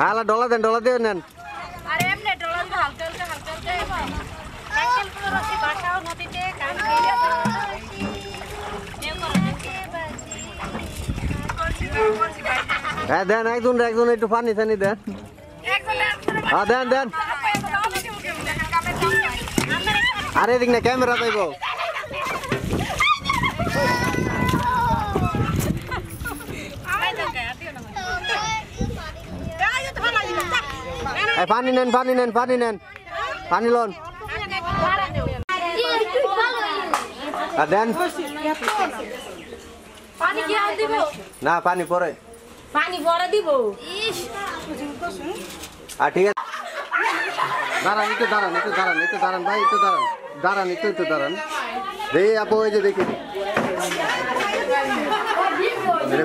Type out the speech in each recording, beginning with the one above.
হালা ডলা দেন নেন আরে এমনি ডলা দিলে হালকা কাকেল পুরো রসি বাসাও নদীতে কান গিয়ে দেন একজন একটু পানি দেন দেন আরে এদিক না ক্যামেরা পাইব পানি নেন পানি লন দেন পানি কি আর দিব না পানি পরে দিব ইস ঠিক আছে দাঁড়ান ভাই একটু দাঁড়ান দেখি আপু ওই যে দেখি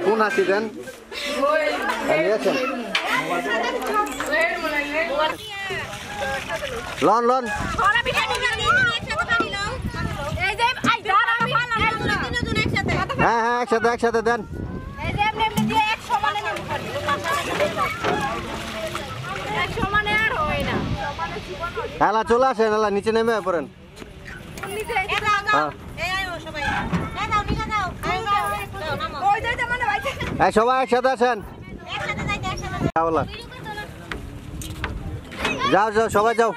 কোন আসি দেন নিয়েছেন লন হ্যাঁ একসাথে দেন হেলা চলে আসেন হেলা নিচে নেমে পড়েন সবাই একসাথে আসেন যাও সবাই যাও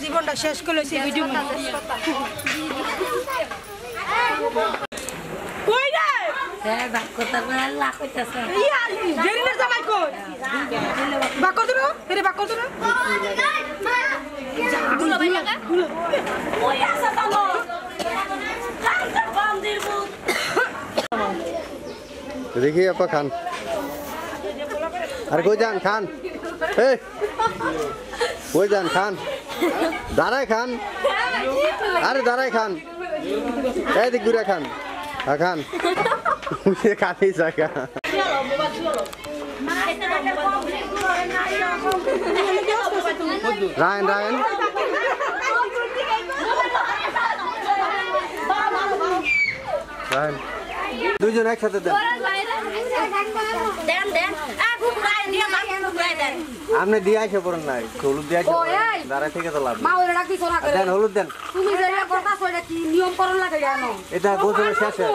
জীবনটা শেষ করে ভিডিও देखिए आपा खान अरे कोई जान खान कोई जान खान दाराय खान अरे दाराय खान दिख गुरा खान हाँ खान मुझे खा नहीं सका रायन रायन रायन দুইজন একসাথে দেন আপনি দিয়ে আসে পড়েন নাই হলুদ দিয়ে আসে দাঁড়ায় থেকে তো লাভ দেন হলুদ দেন এটা গোসলের শেষে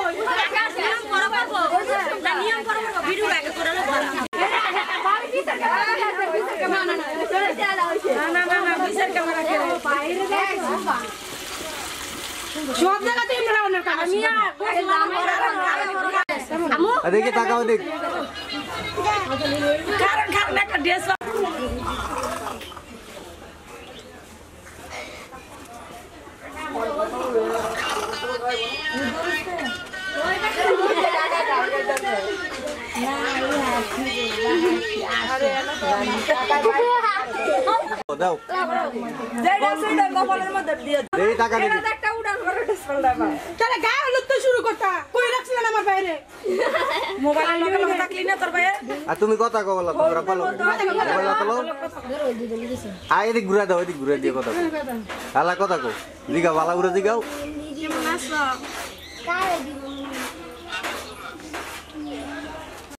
সব জায়গাতে দেখি তাকাও দেখ কারণ একটা ড্রেস দাও এই টাকা দিবি একটা উড়ান করে ডিসপ্লেটা পা তাহলে গায়ে হলুদ তো শুরু করতা কই রাখছিলেন আমার বাইরে মোবাইল লগে থাকলি না তোর বাইরে আর তুমি কথা কও বলো তোমরা বলো মোবাইল তো লো আই এদিক ঘুরা দাও এদিক ঘুরা দিয়ে কথা কও আলা কথা কও দিগা বালা ঘুরা দিগাও কেমন আছো